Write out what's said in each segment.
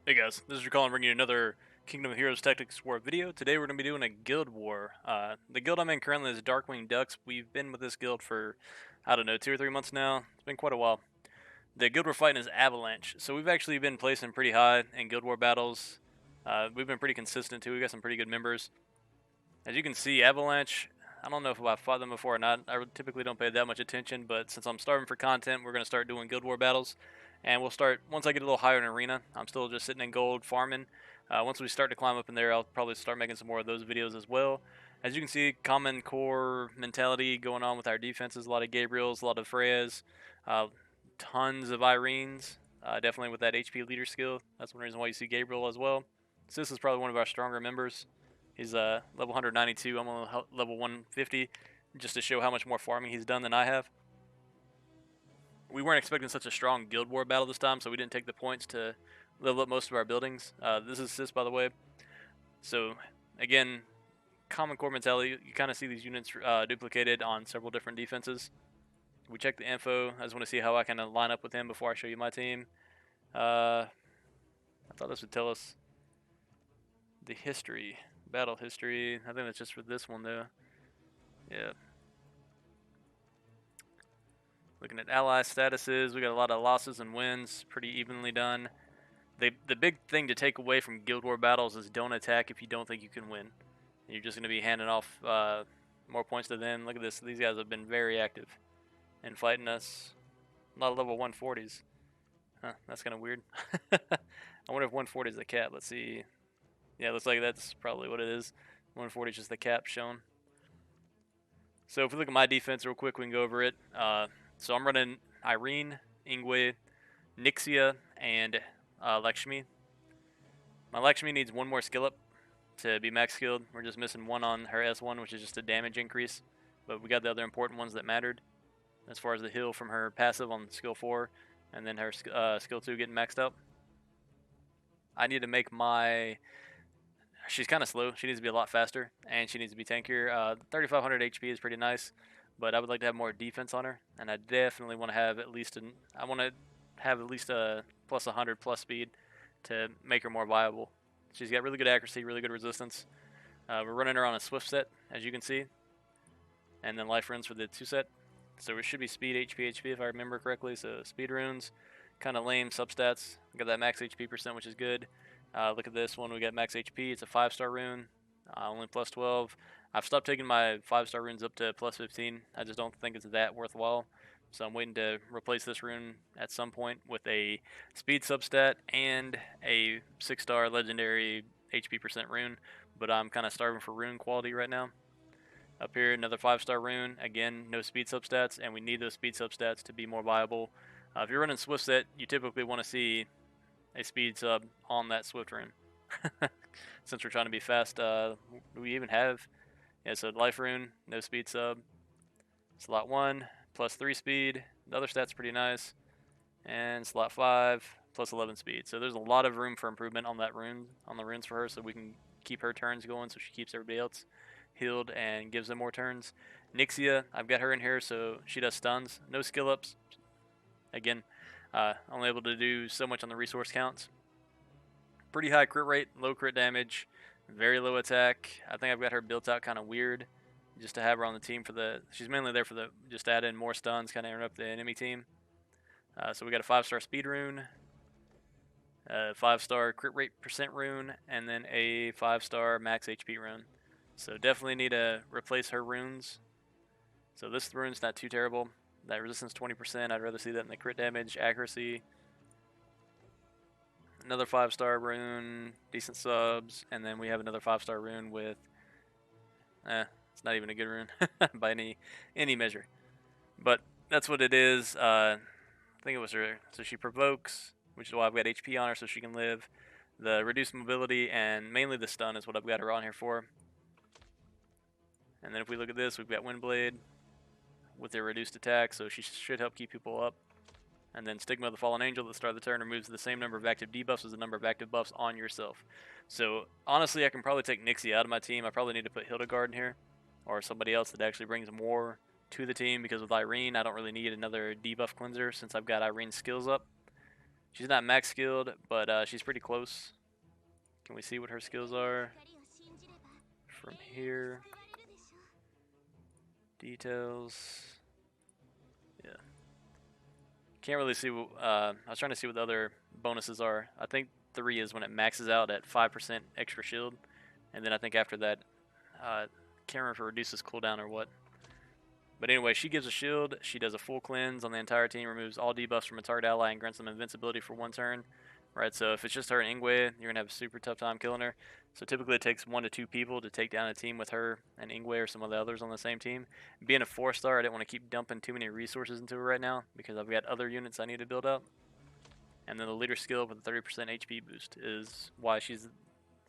Hey guys, this is Drakkalan bringing you another Kingdom of Heroes Tactics War video. Today we're going to be doing a guild war. The guild I'm in currently is Darkwing Ducks. We've been with this guild for, I don't know, 2 or 3 months now. It's been quite a while. The guild we're fighting is Avalanche. So we've actually been placing pretty high in guild war battles. We've been pretty consistent too. We got some pretty good members. As you can see, Avalanche, I don't know if I've fought them before or not. I typically don't pay that much attention, but since I'm starving for content, we're going to start doing guild war battles. And we'll start, once I get a little higher in arena, I'm still just sitting in gold farming. Once we start to climb up in there, I'll probably start making some more of those videos as well. As you can see, common core mentality going on with our defenses. A lot of Gabriels, a lot of Freyas, tons of Irenes. Definitely with that HP leader skill. That's one reason why you see Gabriel as well. So this is probably one of our stronger members. He's level 192. I'm on level 150, just to show how much more farming he's done than I have. We weren't expecting such a strong guild war battle this time, so we didn't take the points to level up most of our buildings. This is assist, by the way. So again, common core mentality. You kind of see these units duplicated on several different defenses. We check the info. I just want to see how I kind of line up with him before I show you my team. I thought this would tell us the history, battle history. I think that's just for this one though. Yeah. Looking at ally statuses, we got a lot of losses and wins, pretty evenly done. The big thing to take away from Guild War battles is don't attack if you don't think you can win. You're just going to be handing off more points to them. Look at this. These guys have been very active in fighting us. A lot of level 140s. Huh, that's kind of weird. I wonder if 140 is the cap. Let's see. Yeah, looks like that's probably what it is. 140 is just the cap shown. So if we look at my defense real quick, we can go over it. So I'm running Irene, Ingwe, Nixia, and Lakshmi. My Lakshmi needs one more skill up to be max skilled. We're just missing one on her S1, which is just a damage increase. But we got the other important ones that mattered, as far as the heal from her passive on skill 4, and then her skill 2 getting maxed out. I need to make my... She's kind of slow. She needs to be a lot faster, and she needs to be tankier. 3,500 HP is pretty nice, but I would like to have more defense on her, and I definitely want to have at least a plus 100 plus speed to make her more viable. She's got really good accuracy, really good resistance. We're running her on a swift set, as you can see, and then life runes for the 2 set. So it should be speed, HP if I remember correctly. So speed runes, kind of lame substats. We got that max HP percent, which is good. Look at this one. We got max HP. It's a 5-star rune, only plus 12. I've stopped taking my 5-star runes up to plus 15. I just don't think it's that worthwhile. So I'm waiting to replace this rune at some point with a speed substat and a 6-star legendary HP percent rune. But I'm kind of starving for rune quality right now. Up here, another 5-star rune. Again, no speed substats, and we need those speed substats to be more viable. If you're running Swift set, you typically want to see a speed sub on that Swift rune. Since we're trying to be fast, do we even have... Yeah, so life rune, no speed sub. Slot 1, plus 3 speed. The other stat's pretty nice. And slot 5, plus 11 speed. So there's a lot of room for improvement on that rune, on the runes for her, so we can keep her turns going so she keeps everybody else healed and gives them more turns. Nixia, I've got her in here so she does stuns. No skill ups. Again, only able to do so much on the resource counts. Pretty high crit rate, low crit damage, very low attack. I think I've got her built out kind of weird just to have her on the team for the... She's mainly there for the... just to add in more stuns, kind of interrupt the enemy team. So we got a 5-star speed rune, a 5-star crit rate percent rune, and then a 5-star max HP rune. So definitely need to replace her runes. So this rune's not too terrible. That resistance 20%, I'd rather see that in the crit damage, accuracy. Another 5-star rune, decent subs, and then we have another 5-star rune with... it's not even a good rune by any measure. But that's what it is. I think it was her. So she provokes, which is why I've got HP on her so she can live. The reduced mobility and mainly the stun is what I've got her on here for. And then if we look at this, we've got Windblade with their reduced attack, so she should help keep people up. And then Stigma of the Fallen Angel at the start of the turn removes the same number of active debuffs as the number of active buffs on yourself. So honestly, I can probably take Nixie out of my team. I probably need to put Hildegard in here, or somebody else that actually brings more to the team, because with Irene, I don't really need another debuff cleanser since I've got Irene's skills up. She's not max skilled, but she's pretty close. Can we see what her skills are from here? Details. Yeah. Can't really see. I was trying to see what the other bonuses are. I think 3 is when it maxes out at 5% extra shield, and then I think after that, can't remember if it reduces cooldown or what. But anyway, she gives a shield. She does a full cleanse on the entire team, removes all debuffs from a target ally, and grants them invincibility for 1 turn. Right, so if it's just her and Ingwe, you're gonna have a super tough time killing her. So typically it takes 1 to 2 people to take down a team with her and Ingwe or some of the others on the same team. Being a 4-star, I didn't want to keep dumping too many resources into her right now because I've got other units I need to build up. And then the leader skill with a 30% HP boost is why she's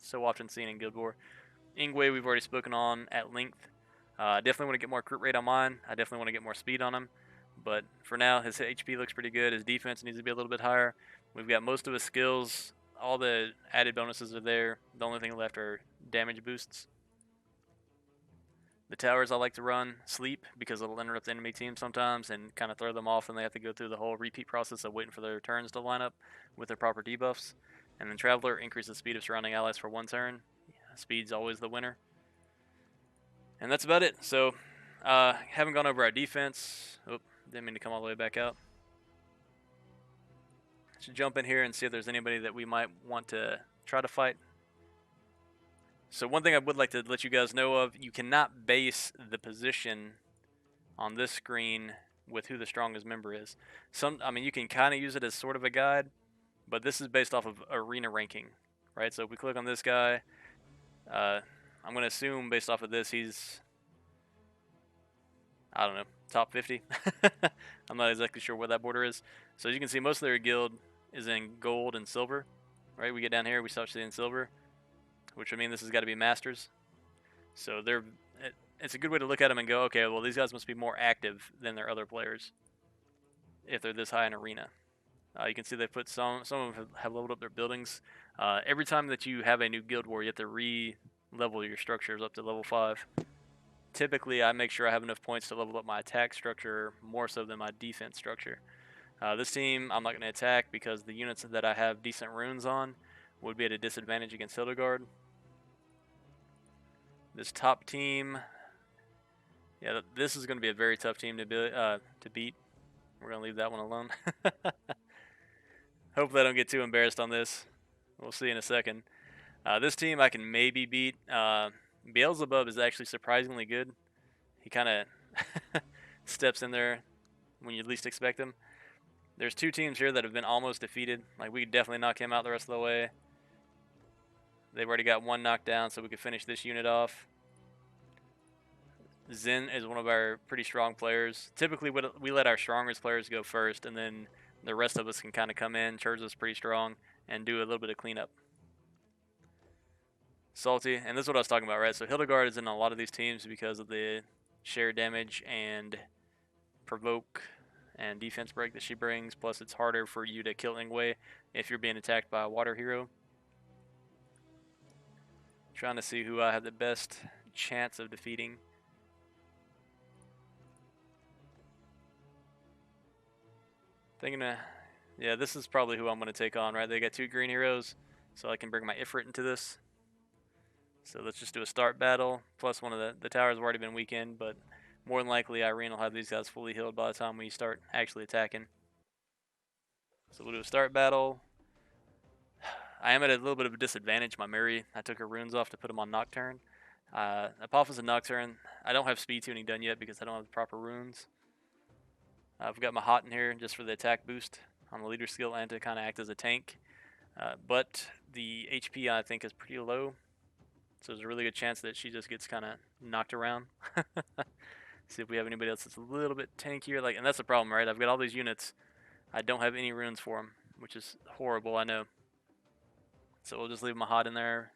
so often seen in Guild War. Ingwe we've already spoken on at length. I definitely want to get more crit rate on mine. I definitely want to get more speed on him. But for now, his HP looks pretty good. His defense needs to be a little bit higher. We've got most of his skills. All the added bonuses are there. The only thing left are damage boosts. The towers I like to run sleep because it'll interrupt the enemy team sometimes and kind of throw them off, and they have to go through the whole repeat process of waiting for their turns to line up with their proper debuffs. And then Traveler increases the speed of surrounding allies for 1 turn. Speed's always the winner. And that's about it. So, haven't gone over our defense. Oh, didn't mean to come all the way back out. Should jump in here and see if there's anybody that we might want to try to fight. So one thing I would like to let you guys know of, you cannot base the position on this screen with who the strongest member is. I mean, you can kind of use it as sort of a guide, but this is based off of arena ranking, right? So if we click on this guy, I'm going to assume based off of this, he's, I don't know, top 50. I'm not exactly sure what that border is. So as you can see, most of their guild is in gold and silver, right? We get down here, we start seeing silver, which would mean this has got to be masters. So it's a good way to look at them and go, okay, well, these guys must be more active than their other players if they're this high in arena. You can see they put some of them have leveled up their buildings. Every time that you have a new guild war, you have to re-level your structures up to level 5. Typically, I make sure I have enough points to level up my attack structure more so than my defense structure. This team, I'm not going to attack because the units that I have decent runes on would be at a disadvantage against Hildegard. This top team, yeah, this is going to be a very tough team to beat. We're going to leave that one alone. Hopefully I don't get too embarrassed on this. We'll see in a second. This team I can maybe beat. Beelzebub is actually surprisingly good. He kind of steps in there when you least expect him. There's 2 teams here that have been almost defeated. Like, we could definitely knock him out the rest of the way. They've already got 1 knocked down, so we could finish this unit off. Zen is one of our pretty strong players. Typically, we let our strongest players go first, and then the rest of us can kind of come in. Churza's pretty strong, and do a little bit of cleanup. Salty, and this is what I was talking about, right? So Hildegard is in a lot of these teams because of the share damage and provoke and defense break that she brings. Plus, it's harder for you to kill Ingwe if you're being attacked by a water hero. Trying to see who I have the best chance of defeating. Yeah, this is probably who I'm going to take on, right? They got 2 green heroes, so I can bring my Ifrit into this. So let's just do a start battle. Plus one of the towers have already been weakened, but more than likely Irene will have these guys fully healed by the time we start actually attacking. So we'll do a start battle. I am at a little bit of a disadvantage. My Mary, I took her runes off to put them on Nocturne. Apophis and Nocturne, I don't have speed tuning done yet because I don't have the proper runes. I've got my Hot in here just for the attack boost on the leader skill and to kind of act as a tank. But the HP I think is pretty low. So there's a really good chance that she just gets kind of knocked around. See if we have anybody else that's a little bit tankier. And that's the problem, right? I've got all these units. I don't have any runes for them, which is horrible, I know. So we'll just leave my Hot in there.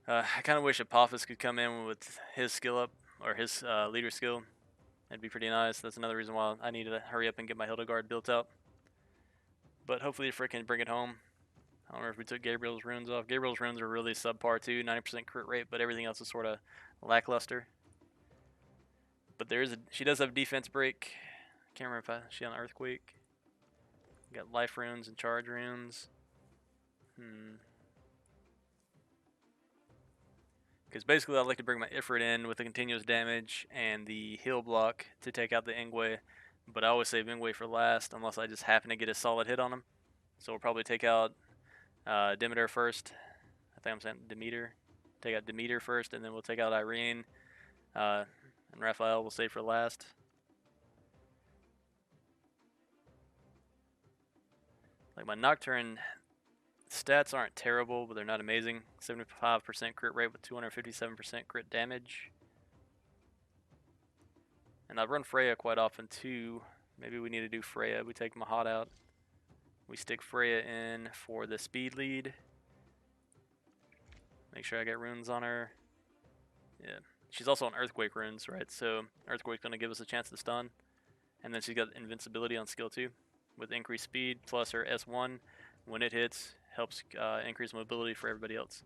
I kind of wish Apophis could come in with his skill up, or his leader skill. That'd be pretty nice. That's another reason why I need to hurry up and get my Hildegard built up. But hopefully Ifrit can bring it home. I don't remember if we took Gabriel's runes off. Gabriel's runes are really subpar too, 90% crit rate, but everything else is sort of lackluster. But she does have defense break. Can't remember if she's on Earthquake. Got life runes and charge runes. Because basically I'd like to bring my Ifrit in with the continuous damage and the heal block to take out the Ingwe. But I always save Ingwe for last unless I just happen to get a solid hit on him. So we'll probably take out Demeter first. I think I'm saying Demeter. Take out Demeter first, and then we'll take out Irene. And Raphael we'll save for last. Like my Nocturne stats aren't terrible, but they're not amazing. 75% crit rate with 257% crit damage. And I've run Freya quite often too. Maybe we need to do Freya. We take Mahad out. We stick Freya in for the speed lead. Make sure I get runes on her. Yeah. She's also on Earthquake runes, right? So Earthquake's going to give us a chance to stun. And then she's got invincibility on skill 2 with increased speed plus her S1. When it hits, helps increase mobility for everybody else.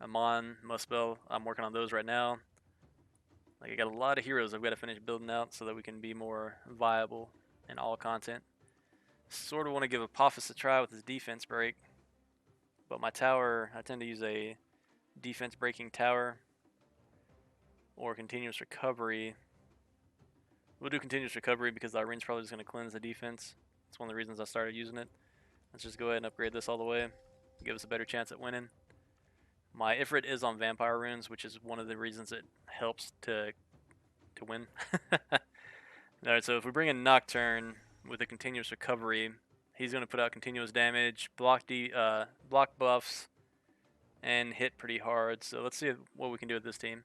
Amon, Muspel, I'm working on those right now. Like I got a lot of heroes I've got to finish building out so that we can be more viable in all content. Sort of want to give Apophis a try with his defense break. But my tower, I tend to use a defense breaking tower or continuous recovery. We'll do continuous recovery because the Irene's probably just going to cleanse the defense. That's one of the reasons I started using it. Let's just go ahead and upgrade this all the way. Give us a better chance at winning. My Ifrit is on Vampire runes, which is one of the reasons it helps to win. Alright, so if we bring in Nocturne with a continuous recovery, he's going to put out continuous damage, block buffs, and hit pretty hard. So let's see what we can do with this team.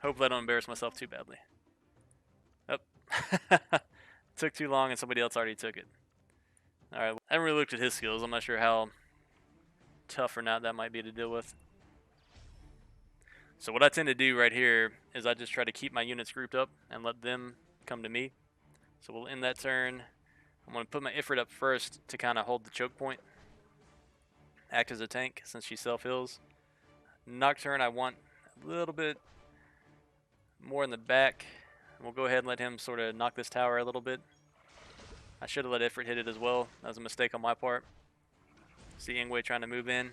Hopefully I don't embarrass myself too badly. Oh. Took too long and somebody else already took it. Alright, I haven't really looked at his skills. I'm not sure how tough or not that might be to deal with. So what I tend to do right here is I just try to keep my units grouped up and let them come to me. So we'll end that turn. I'm going to put my Ifrit up first to kind of hold the choke point. Act as a tank since she self-heals. Nocturne I want a little bit more in the back. We'll go ahead and let him sort of knock this tower a little bit. I should have let Ifrit hit it as well. That was a mistake on my part. See Ingwe trying to move in.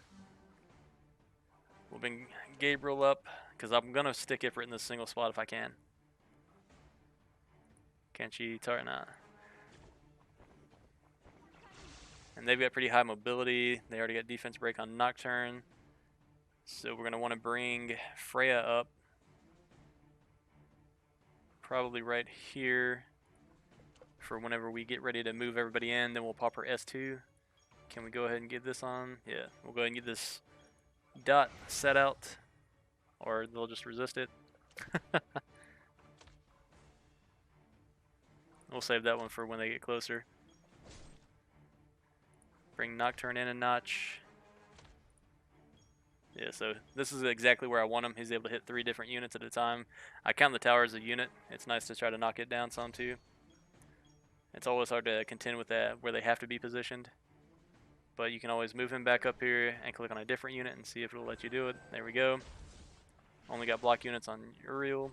We'll bring Gabriel up because I'm going to stick Ifrit in this single spot if I can. Can she target? Nah. And they've got pretty high mobility. They already got defense break on Nocturne. So we're going to want to bring Freya up. Probably right here for whenever we get ready to move everybody in. Then we'll pop her S2. Can we go ahead and get this on? Yeah, we'll go ahead and get this dot set out. Or they'll just resist it. We'll save that one for when they get closer. Bring Nocturne in a notch. Yeah, so this is exactly where I want him. He's able to hit 3 different units at a time. I count the tower as a unit. It's nice to try to knock it down some too. It's always hard to contend with that where they have to be positioned. But you can always move him back up here and click on a different unit and see if it'll let you do it. There we go. Only got block units on Uriel.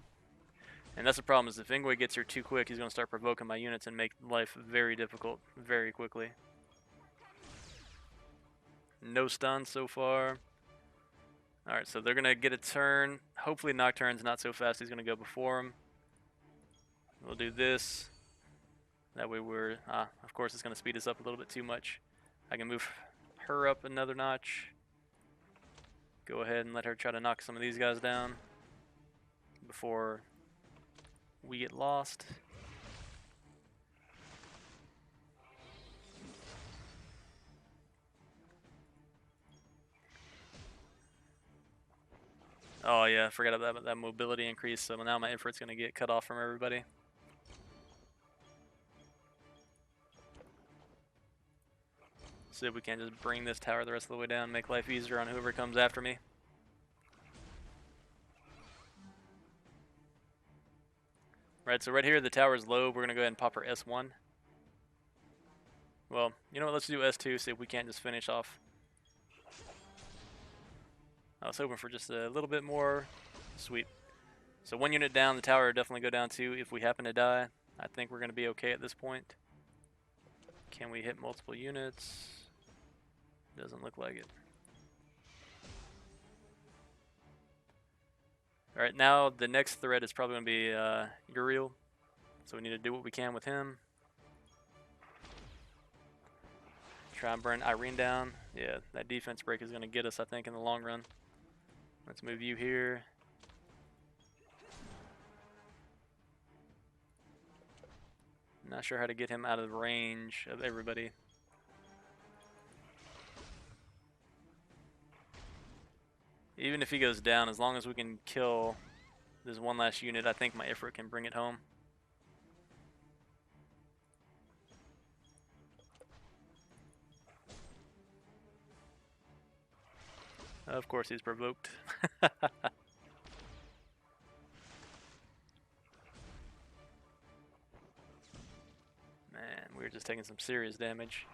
And that's the problem, is if Ingwe gets here too quick, he's going to start provoking my units and make life very difficult very quickly. No stun so far. Alright, so they're going to get a turn. Hopefully Nocturne's not so fast he's going to go before him. We'll do this. That way we're... of course it's going to speed us up a little bit too much. I can move her up another notch. Go ahead and let her try to knock some of these guys down before we get lost. Oh yeah, I forgot about that mobility increase, so now my Ifrit's going to get cut off from everybody. See if we can just bring this tower the rest of the way down, make life easier on whoever comes after me. Right, so right here the tower is low. We're going to go ahead and pop our S1. Well, you know what, let's do S2, see if we can't just finish off. I was hoping for just a little bit more. Sweet. So 1 unit down, the tower will definitely go down too if we happen to die. I think we're going to be okay at this point. Can we hit multiple units? Doesn't look like it. Alright, now the next threat is probably going to be Uriel. So we need to do what we can with him. Try and burn Irene down. Yeah, that defense break is going to get us, I think, in the long run. Let's move you here. Not sure how to get him out of the range of everybody. Even if he goes down, as long as we can kill this one last unit, I think my Ifrit can bring it home. Of course he's provoked. Man, we're just taking some serious damage.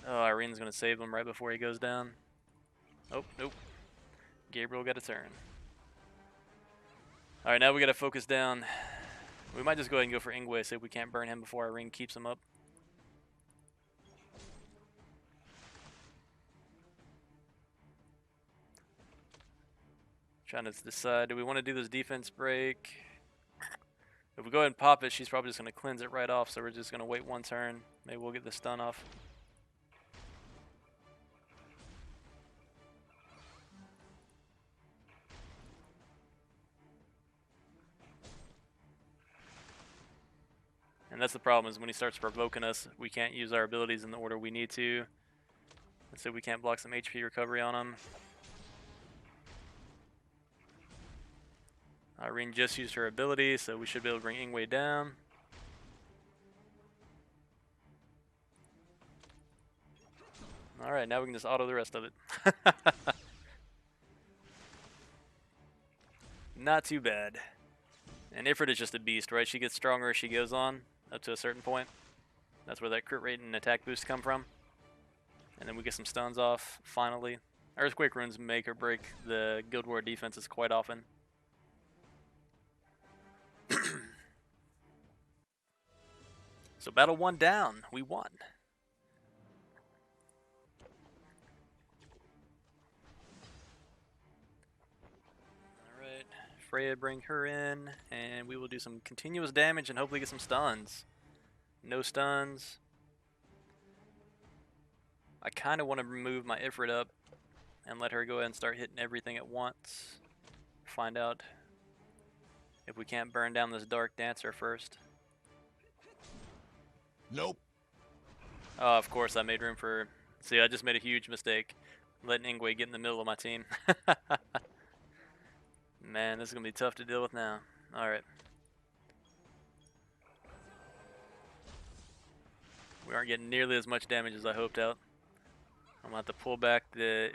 Oh, Irene's gonna save him right before he goes down. Oh, nope. Gabriel got a turn. Alright, now we gotta focus down. We might just go ahead and go for Ingwe, see if we can't burn him before Irene keeps him up. Trying to decide, do we want to do this defense break? If we go ahead and pop it, she's probably just going to cleanse it right off, so we're just going to wait one turn. Maybe we'll get the stun off. And that's the problem, is when he starts provoking us, we can't use our abilities in the order we need to. So we can't block some HP recovery on him. Irene just used her ability, so we should be able to bring Ingwe down. Alright, now we can just auto the rest of it. Not too bad. And Ifrit is just a beast, right? She gets stronger as she goes on, up to a certain point. That's where that crit rate and attack boost come from. And then we get some stuns off, finally. Earthquake runes make or break the Guild War defenses quite often. So battle 1 down, we won. Alright, Freya, bring her in, and we will do some continuous damage and hopefully get some stuns. No stuns. I kind of want to move my Ifrit up and let her go ahead and start hitting everything at once. Find out if we can't burn down this Dark Dancer first. Nope. Oh, of course I made room for... See, I just made a huge mistake. Letting Ingwe get in the middle of my team. Man, this is going to be tough to deal with now. Alright. We aren't getting nearly as much damage as I hoped out. I'm going to have to pull back the...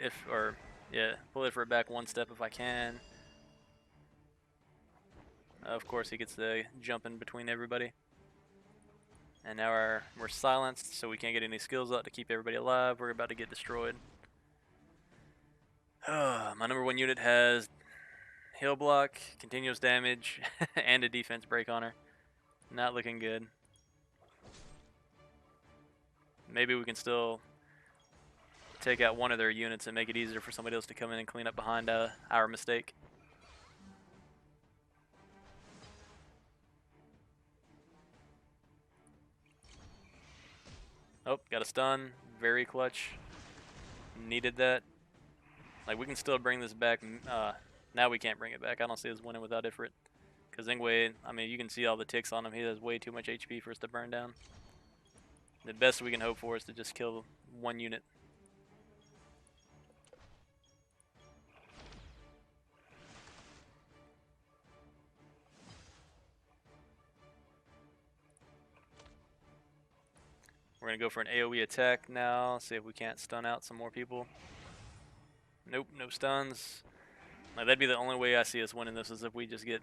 pull it for back one step if I can. Of course he gets the jump in between everybody. And now we're silenced, so we can't get any skills out to keep everybody alive. We're about to get destroyed. My number 1 unit has heal block, continuous damage, and a defense break on her. Not looking good. Maybe we can still take out one of their units and make it easier for somebody else to come in and clean up behind our mistake. Oh, got a stun. Very clutch. Needed that. Like, we can still bring this back. Now we can't bring it back. I don't see us winning without Ifrit. Because Ingwe, I mean, you can see all the ticks on him. He has way too much HP for us to burn down. The best we can hope for is to just kill one unit. We're going to go for an AoE attack now, see if we can't stun out some more people. Nope, no stuns. Like, that'd be the only way I see us winning this, is if we just get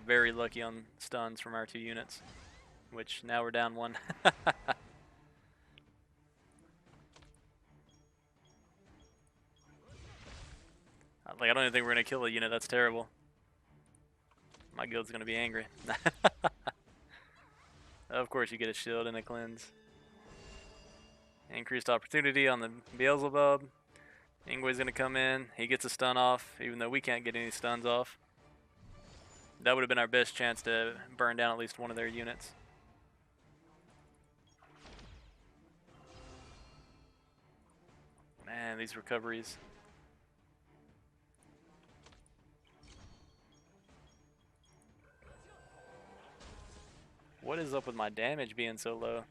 very lucky on stuns from our 2 units. Which, now we're down 1. Like, I don't don't even think we're gonna kill a unit. That's terrible. My guild's gonna be angry. Of course you get a shield and a cleanse. Increased opportunity on the Beelzebub. Ingwe's gonna come in. He gets a stun off, even though we can't get any stuns off. That would have been our best chance to burn down at least one of their units. Man, these recoveries. What is up with my damage being so low?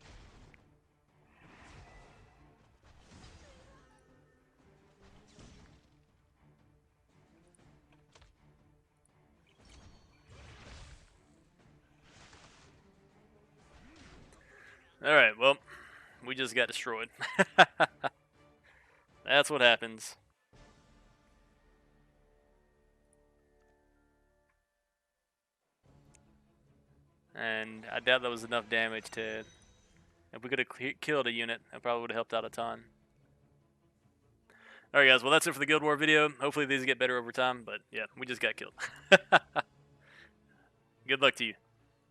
Alright, well, we just got destroyed. That's what happens. And I doubt that was enough damage to... If we could have killed a unit, that probably would have helped out a ton. Alright guys, well that's it for the Guild War video. Hopefully these get better over time, but yeah, we just got killed. Good luck to you.